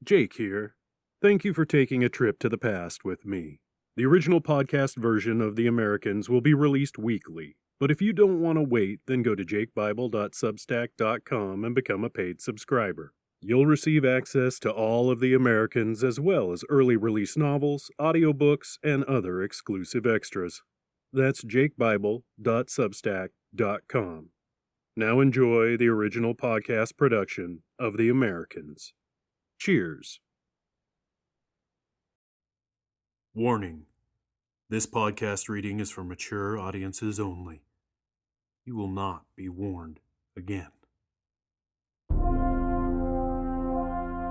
Jake here. Thank you for taking a trip to the past with me. The original podcast version of The Americans will be released weekly, but if you don't want to wait, then go to jakebible.substack.com and become a paid subscriber. You'll receive access to all of The Americans as well as early release novels, audiobooks, and other exclusive extras. That's jakebible.substack.com. Now enjoy the original podcast production of The Americans. Cheers. Warning. This podcast reading is for mature audiences only. You will not be warned again.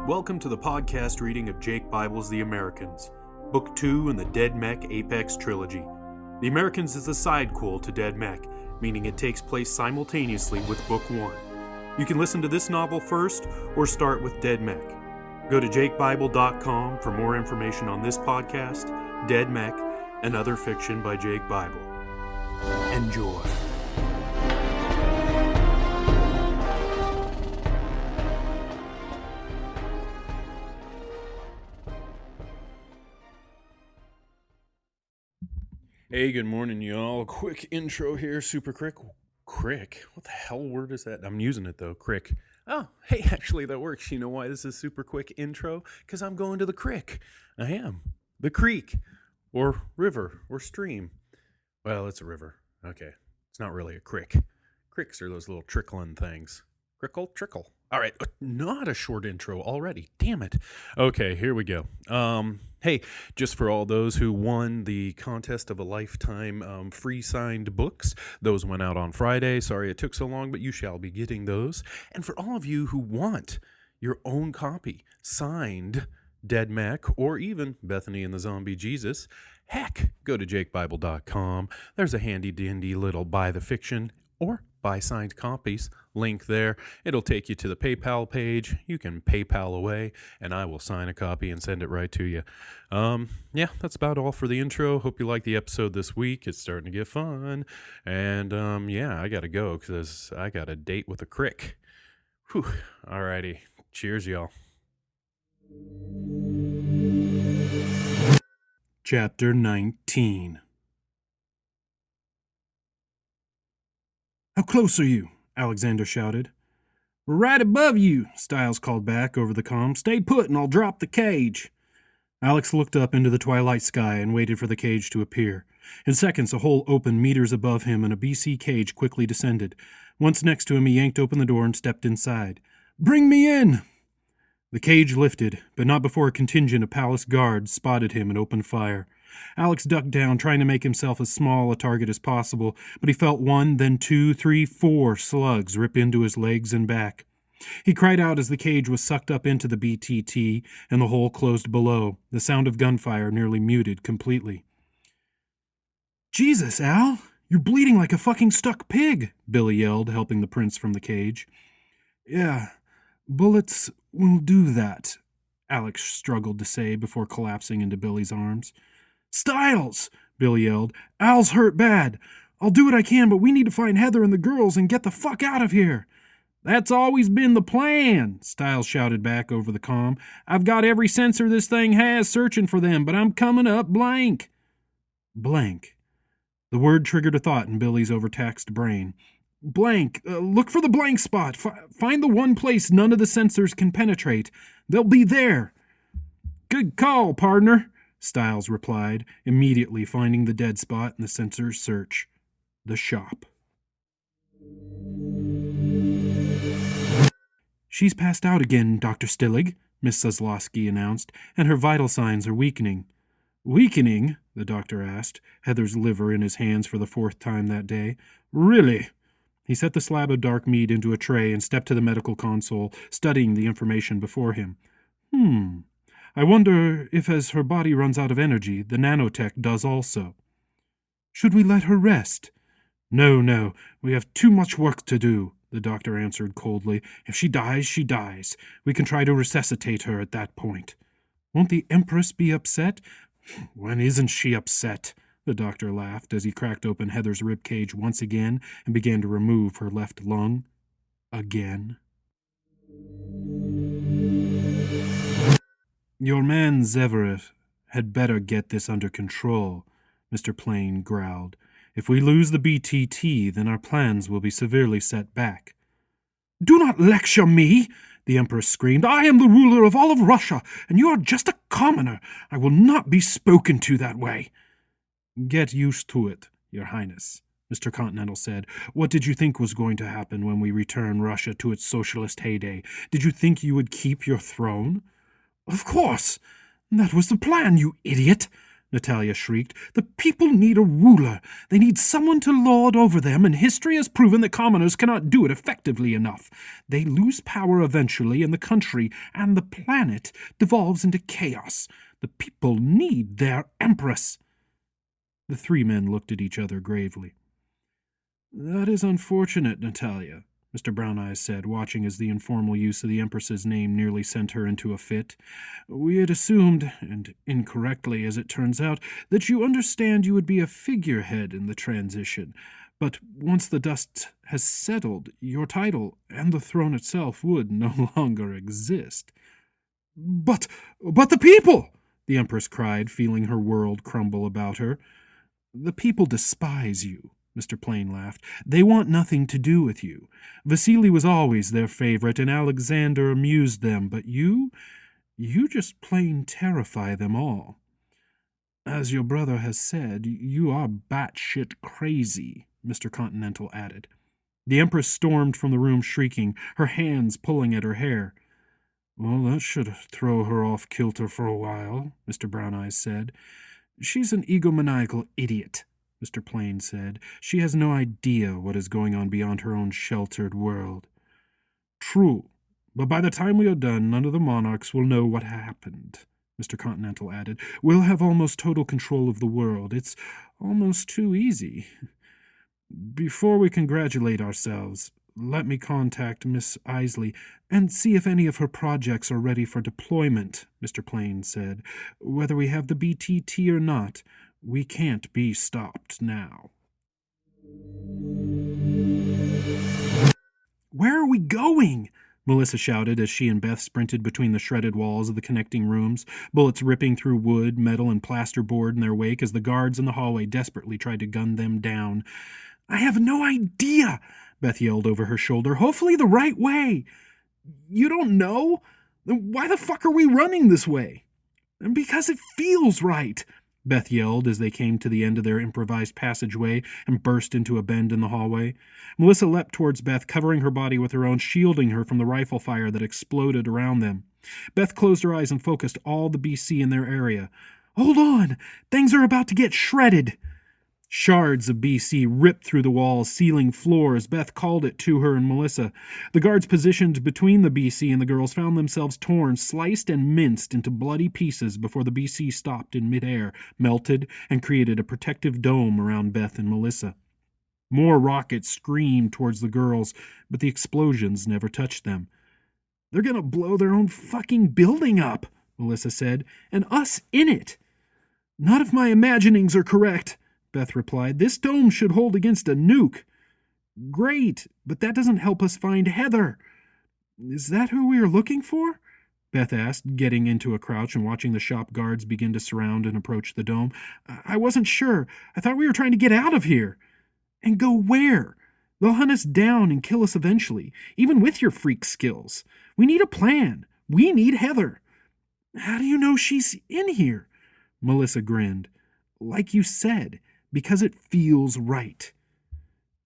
Welcome to the podcast reading of Jake Bible's The Americans, Book 2 in the Dead Mech Apex Trilogy. The Americans is a sidequel to Dead Mech, meaning it takes place simultaneously with Book 1. You can listen to this novel first or start with Dead Mech. Go to jakebible.com for more information on this podcast, Dead Mech, and other fiction by Jake Bible. Enjoy. Hey, good morning, y'all. Quick intro here, super quick. Crick? What the hell word is that? I'm using it, though. Crick. Oh, hey, actually, that works. You know why this is super quick intro? Because I'm going to the crick. I am. The creek. Or river. Or stream. Well, it's a river. Okay. It's not really a crick. Cricks are those little trickling things. Crickle, trickle. All right. Not a short intro already. Damn it. Okay, here we go. Hey, just for all those who won the contest of a lifetime free signed books, those went out on Friday. Sorry it took so long, but you shall be getting those. And for all of you who want your own copy, signed Dead Mech, or even Bethany and the Zombie Jesus, heck, go to jakebible.com. There's a handy dandy little buy the fiction or buy signed copies link there. It'll take you to the PayPal page. You can PayPal away, and I will sign a copy and send it right to you. Yeah, that's about all for the intro. Hope you like the episode this week. It's starting to get fun. And yeah, I got to go because I got a date with a crick. Whew. Alrighty. Cheers, y'all. Chapter 19. "How close are you?" Alexander shouted. "We're right above you," Stiles called back over the comm. "Stay put and I'll drop the cage." Alex looked up into the twilight sky and waited for the cage to appear. In seconds, a hole opened meters above him and a BC cage quickly descended. Once next to him, he yanked open the door and stepped inside. "Bring me in!" The cage lifted, but not before a contingent of palace guards spotted him and opened fire. Alex ducked down, trying to make himself as small a target as possible, but he felt 1, then 2, 3, 4 slugs rip into his legs and back. He cried out as the cage was sucked up into the BTT and the hole closed below, the sound of gunfire nearly muted completely. "Jesus, Al! You're bleeding like a fucking stuck pig!" Billy yelled, helping the prince from the cage. "Yeah, bullets will do that," Alex struggled to say before collapsing into Billy's arms. "Stiles!" Billy yelled. "Al's hurt bad. I'll do what I can, but we need to find Heather and the girls and get the fuck out of here." "That's always been the plan," Stiles shouted back over the comm. "I've got every sensor this thing has searching for them, but I'm coming up blank." Blank. The word triggered a thought in Billy's overtaxed brain. Blank. Look for the blank spot. Find the one place none of the sensors can penetrate. They'll be there. "Good call, partner," Stiles replied, immediately finding the dead spot in the sensor's search. The shop. "She's passed out again, Dr. Stillig," Miss Zaslowski announced, "and her vital signs are weakening." "Weakening?" the doctor asked, Heather's liver in his hands for the 4th time that day. "Really?" He set the slab of dark meat into a tray and stepped to the medical console, studying the information before him. I wonder if as her body runs out of energy, the nanotech does also." "Should we let her rest?" No. We have too much work to do," the doctor answered coldly. "If she dies, she dies. We can try to resuscitate her at that point." "Won't the Empress be upset?" "When isn't she upset?" The doctor laughed as he cracked open Heather's ribcage once again and began to remove her left lung. Again. Your man Zeveret had better get this under control, Mr. Plain growled. If we lose the BTT, then our plans will be severely set back. Do not lecture me, the Empress screamed. I am the ruler of all of Russia, and you are just a commoner. I will not be spoken to that way. Get used to it, Your Highness, Mr. Continental said. What did you think was going to happen when we return Russia to its socialist heyday? Did you think you would keep your throne? Of course. That was the plan, you idiot, Natalia shrieked. The people need a ruler. They need someone to lord over them, and history has proven that commoners cannot do it effectively enough. They lose power eventually, and the country and the planet devolves into chaos. The people need their empress. The three men looked at each other gravely. That is unfortunate, Natalia, Mr. Brown Eyes said, watching as the informal use of the Empress's name nearly sent her into a fit. We had assumed, and incorrectly as it turns out, that you understand you would be a figurehead in the transition. But once the dust has settled, your title and the throne itself would no longer exist. But the people! The Empress cried, feeling her world crumble about her. The people despise you, Mr. Plain laughed. They want nothing to do with you. Vasily was always their favorite, and Alexander amused them, but you just plain terrify them all. As your brother has said, you are batshit crazy, Mr. Continental added. The Empress stormed from the room shrieking, her hands pulling at her hair. Well, that should throw her off kilter for a while, Mr. Brown Eyes said. She's an egomaniacal idiot, Mr. Plain said. She has no idea what is going on beyond her own sheltered world. True, but by the time we are done, none of the monarchs will know what happened, Mr. Continental added. We'll have almost total control of the world. It's almost too easy. Before we congratulate ourselves, let me contact Miss Isley and see if any of her projects are ready for deployment, Mr. Plain said. Whether we have the BTT or not, we can't be stopped now. Where are we going? Melissa shouted as she and Beth sprinted between the shredded walls of the connecting rooms, bullets ripping through wood, metal, and plasterboard in their wake as the guards in the hallway desperately tried to gun them down. I have no idea, Beth yelled over her shoulder. Hopefully the right way. You don't know? Then why the fuck are we running this way? Because it feels right, Beth yelled as they came to the end of their improvised passageway and burst into a bend in the hallway. Melissa leapt towards Beth, covering her body with her own, shielding her from the rifle fire that exploded around them. Beth closed her eyes and focused all the BC in their area. Hold on! Things are about to get shredded! Shards of BC ripped through the walls, sealing floors. Beth called it to her and Melissa. The guards positioned between the BC and the girls found themselves torn, sliced, and minced into bloody pieces before the BC stopped in midair, melted, and created a protective dome around Beth and Melissa. More rockets screamed towards the girls, but the explosions never touched them. They're gonna blow their own fucking building up, Melissa said, and us in it. Not if my imaginings are correct, Beth replied. This dome should hold against a nuke. Great, but that doesn't help us find Heather. Is that who we are looking for? Beth asked, getting into a crouch and watching the shop guards begin to surround and approach the dome. I wasn't sure. I thought we were trying to get out of here. And go where? They'll hunt us down and kill us eventually, even with your freak skills. We need a plan. We need Heather. How do you know she's in here? Melissa grinned. Like you said, because it feels right.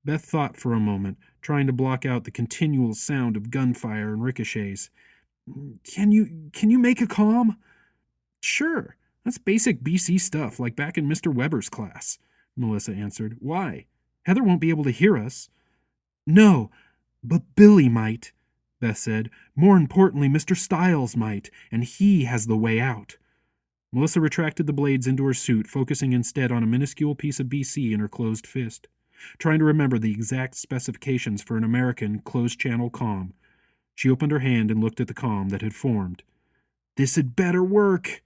Beth thought for a moment, trying to block out the continual sound of gunfire and ricochets. Can you make a comm? Sure. That's basic BC stuff, like back in Mr. Weber's class, Melissa answered. Why? Heather won't be able to hear us. No, but Billy might, Beth said. More importantly, Mr. Stiles might, and he has the way out. Melissa retracted the blades into her suit, focusing instead on a minuscule piece of BC in her closed fist, trying to remember the exact specifications for an American closed-channel comm. She opened her hand and looked at the comm that had formed. This had better work!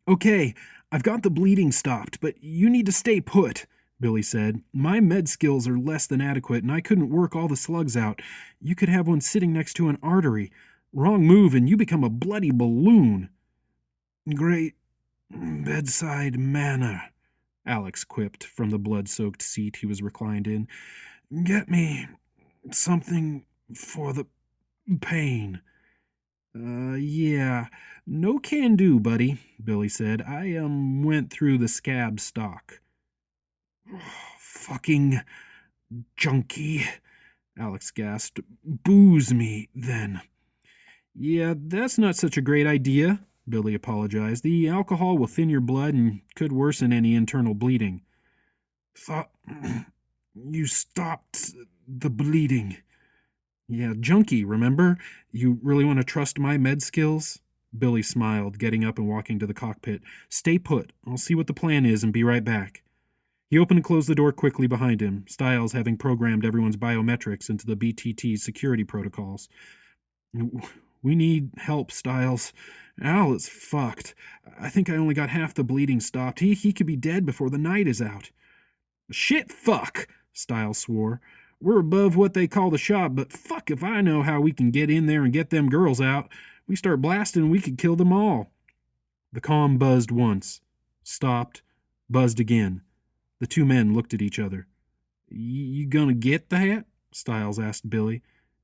Okay, I've got the bleeding stopped, but you need to stay put, Billy said. My med skills are less than adequate, and I couldn't work all the slugs out. You could have one sitting next to an artery. Wrong move, and you become a bloody balloon. Great bedside manner, Alex quipped from the blood-soaked seat he was reclined in. Get me something for the pain. Yeah. No can do, buddy, Billy said. I, went through the scab stock. Fucking junkie, Alex gasped. Booze me, then. Yeah, that's not such a great idea, Billy apologized. The alcohol will thin your blood and could worsen any internal bleeding. Thought you stopped the bleeding. Yeah, junkie, remember? You really want to trust my med skills? Billy smiled, getting up and walking to the cockpit. Stay put. I'll see what the plan is and be right back. He opened and closed the door quickly behind him, Stiles having programmed everyone's biometrics into the BTT's security protocols. We need help, Stiles. Al is fucked. I think I only got half the bleeding stopped. He could be dead before the night is out. Shit, fuck, Stiles swore. We're above what they call the shop, but fuck if I know how we can get in there and get them girls out. We start blasting, we could kill them all. The comm buzzed once, stopped, buzzed again. The two men looked at each other. You gonna get that? Stiles asked Billy.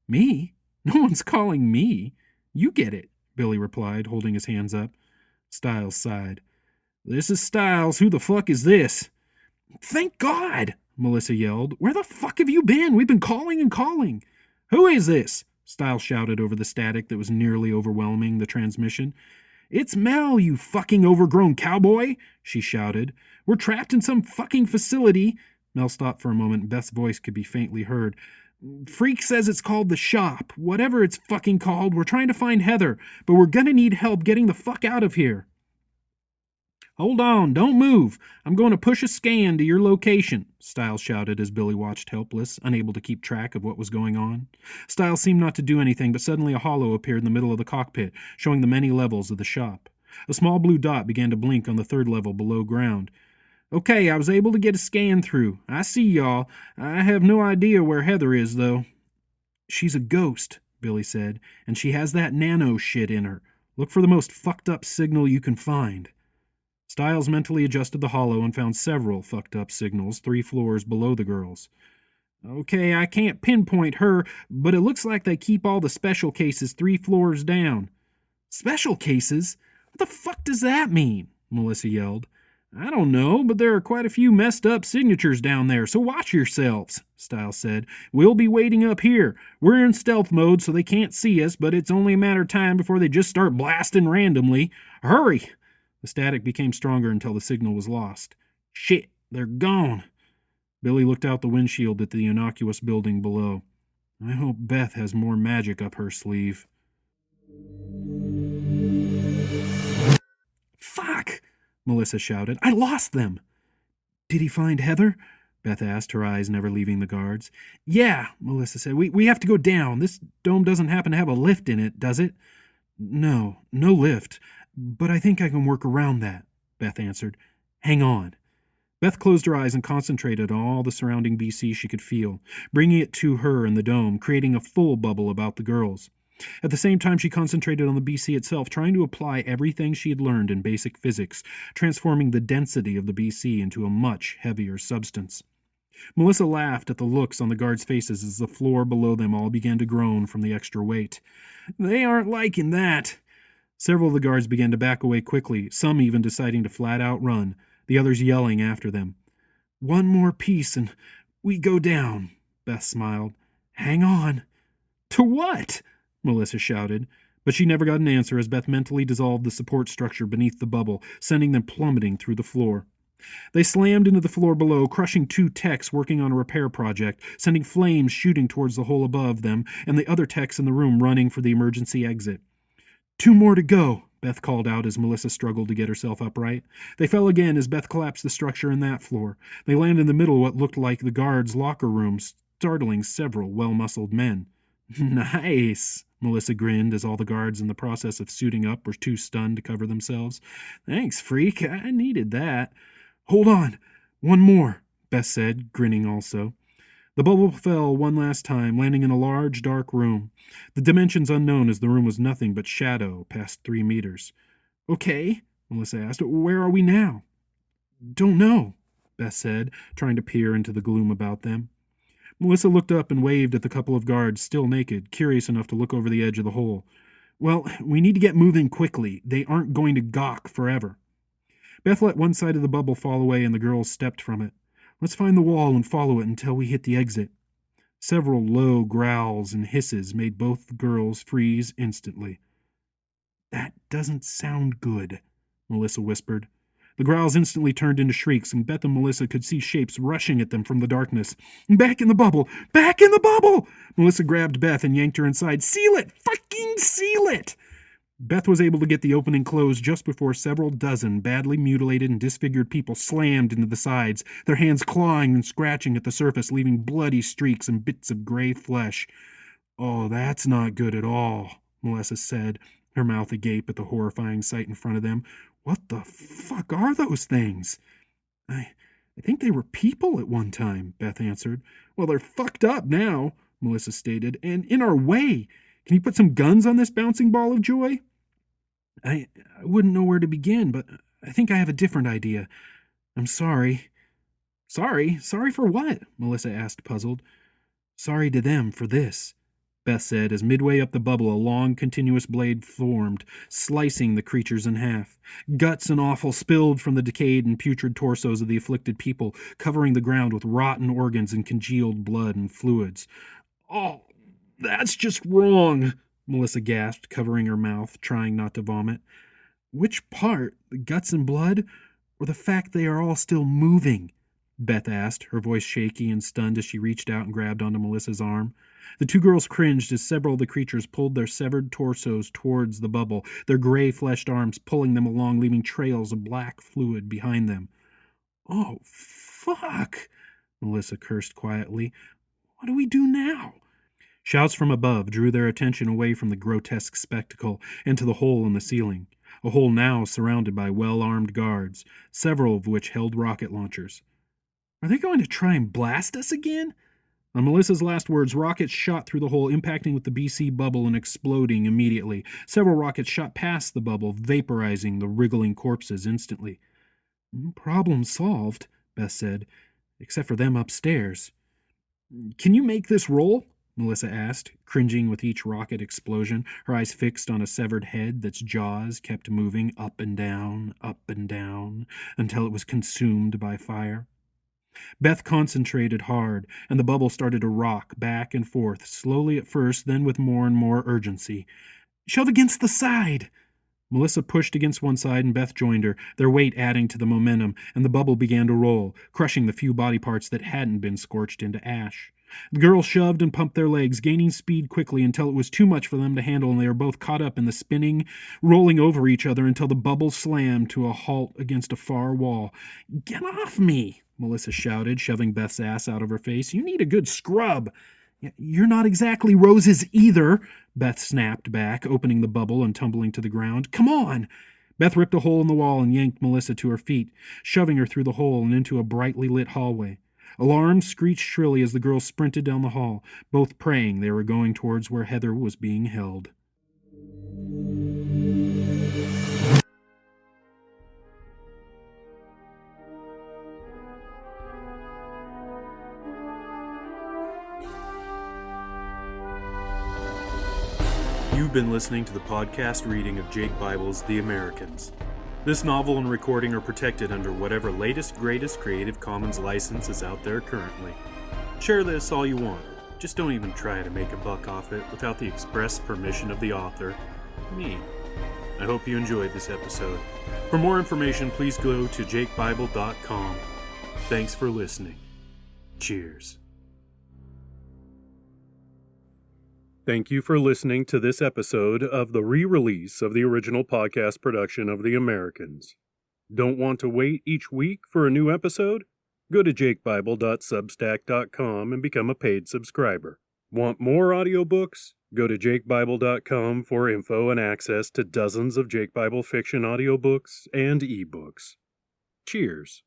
Me? No one's calling me. You get it, Billy replied, holding his hands up. Stiles sighed. This is Stiles. Who the fuck is this? Thank God, Melissa yelled. Where the fuck have you been? We've been calling and calling. Who is this? Stiles shouted over the static that was nearly overwhelming the transmission. It's Mel, you fucking overgrown cowboy, she shouted. We're trapped in some fucking facility. Mel stopped for a moment and Beth's voice could be faintly heard. Freak says it's called the shop. Whatever it's fucking called, we're trying to find Heather, but we're gonna need help getting the fuck out of here. Hold on, don't move. I'm going to push a scan to your location, Stiles shouted as Billy watched helpless, unable to keep track of what was going on. Stiles seemed not to do anything, but suddenly a holo appeared in the middle of the cockpit, showing the many levels of the shop. A small blue dot began to blink on the third level below ground. Okay, I was able to get a scan through. I see y'all. I have no idea where Heather is, though. She's a ghost, Billy said, and she has that nano shit in her. Look for the most fucked up signal you can find. Stiles mentally adjusted the holo and found several fucked up signals 3 floors below the girls. Okay, I can't pinpoint her, but it looks like they keep all the special cases 3 floors down. Special cases? What the fuck does that mean? Melissa yelled. I don't know, but there are quite a few messed up signatures down there, so watch yourselves, Stiles said. We'll be waiting up here. We're in stealth mode, so they can't see us, but it's only a matter of time before they just start blasting randomly. Hurry! The static became stronger until the signal was lost. Shit, they're gone. Billy looked out the windshield at the innocuous building below. I hope Beth has more magic up her sleeve. Fuck! Melissa shouted. I lost them! Did he find Heather? Beth asked, her eyes never leaving the guards. Yeah, Melissa said. We have to go down. This dome doesn't happen to have a lift in it, does it? No lift. But I think I can work around that, Beth answered. Hang on. Beth closed her eyes and concentrated on all the surrounding BC she could feel, bringing it to her in the dome, creating a full bubble about the girls. At the same time, she concentrated on the BC itself, trying to apply everything she had learned in basic physics, transforming the density of the BC into a much heavier substance. Melissa laughed at the looks on the guards' faces as the floor below them all began to groan from the extra weight. They aren't liking that. Several of the guards began to back away quickly, some even deciding to flat out run, the others yelling after them. One more piece and we go down, Beth smiled. Hang on. To what? Melissa shouted, but she never got an answer as Beth mentally dissolved the support structure beneath the bubble, sending them plummeting through the floor. They slammed into the floor below, crushing 2 techs working on a repair project, sending flames shooting towards the hole above them, and the other techs in the room running for the emergency exit. 2 more to go, Beth called out as Melissa struggled to get herself upright. They fell again as Beth collapsed the structure in that floor. They landed in the middle of what looked like the guards' locker room, startling several well-muscled men. Nice, Melissa grinned as all the guards in the process of suiting up were too stunned to cover themselves. Thanks, freak. I needed that. Hold on. One more. Beth said, grinning also. The bubble fell one last time, landing in a large, dark room. The dimensions unknown, as the room was nothing but shadow past 3 meters. Okay, Melissa asked. Where are we now? Don't know, Beth said, trying to peer into the gloom about them. Melissa looked up and waved at the couple of guards, still naked, curious enough to look over the edge of the hole. Well, we need to get moving quickly. They aren't going to gawk forever. Beth let one side of the bubble fall away and the girls stepped from it. Let's find the wall and follow it until we hit the exit. Several low growls and hisses made both girls freeze instantly. That doesn't sound good, Melissa whispered. The growls instantly turned into shrieks, and Beth and Melissa could see shapes rushing at them from the darkness. Back in the bubble! Back in the bubble! Melissa grabbed Beth and yanked her inside. Seal it! Fucking seal it! Beth was able to get the opening closed just before several dozen badly mutilated and disfigured people slammed into the sides, their hands clawing and scratching at the surface, leaving bloody streaks and bits of gray flesh. Oh, that's not good at all, Melissa said, her mouth agape at the horrifying sight in front of them. What the fuck are those things? I think they were people at one time, Beth answered. Well, they're fucked up now, Melissa stated, and in our way. Can you put some guns on this bouncing ball of joy? I wouldn't know where to begin, but I think I have a different idea. I'm sorry. Sorry? Sorry for what? Melissa asked, puzzled. Sorry to them for this, Beth said, as midway up the bubble a long, continuous blade formed, slicing the creatures in half. Guts and offal spilled from the decayed and putrid torsos of the afflicted people, covering the ground with rotten organs and congealed blood and fluids. Oh, that's just wrong, Melissa gasped, covering her mouth, trying not to vomit. Which part, the guts and blood, or the fact they are all still moving? Beth asked, her voice shaky and stunned as she reached out and grabbed onto Melissa's arm. The two girls cringed as several of the creatures pulled their severed torsos towards the bubble, their gray-fleshed arms pulling them along, leaving trails of black fluid behind them. Oh, fuck, Melissa cursed quietly. What do we do now? Shouts from above drew their attention away from the grotesque spectacle and to the hole in the ceiling, a hole now surrounded by well-armed guards, several of which held rocket launchers. Are they going to try and blast us again? On Melissa's last words, rockets shot through the hole, impacting with the BC bubble and exploding immediately. Several rockets shot past the bubble, vaporizing the wriggling corpses instantly. Problem solved, Beth said, except for them upstairs. Can you make this roll? Melissa asked, cringing with each rocket explosion, her eyes fixed on a severed head that's jaws kept moving up and down, until it was consumed by fire. Beth concentrated hard, and the bubble started to rock back and forth, slowly at first, then with more and more urgency. Shove against the side! Melissa pushed against one side and Beth joined her, their weight adding to the momentum, and the bubble began to roll, crushing the few body parts that hadn't been scorched into ash. The girls shoved and pumped their legs, gaining speed quickly until it was too much for them to handle, and they were both caught up in the spinning, rolling over each other until the bubble slammed to a halt against a far wall. Get off me! Melissa shouted, shoving Beth's ass out of her face. You need a good scrub. You're not exactly roses either, Beth snapped back, opening the bubble and tumbling to the ground. Come on! Beth ripped a hole in the wall and yanked Melissa to her feet, shoving her through the hole and into a brightly lit hallway. Alarms screeched shrilly as the girls sprinted down the hall, both praying they were going towards where Heather was being held. You've been listening to the podcast reading of Jake Bible's The Americans. This novel and recording are protected under whatever latest, greatest Creative Commons license is out there currently. Share this all you want. Just don't even try to make a buck off it without the express permission of the author, me. I hope you enjoyed this episode. For more information, please go to jakebible.com. Thanks for listening. Cheers. Thank you for listening to this episode of the re-release of the original podcast production of The Americans. Don't want to wait each week for a new episode? Go to jakebible.substack.com and become a paid subscriber. Want more audiobooks? Go to jakebible.com for info and access to dozens of Jake Bible fiction audiobooks and ebooks. Cheers.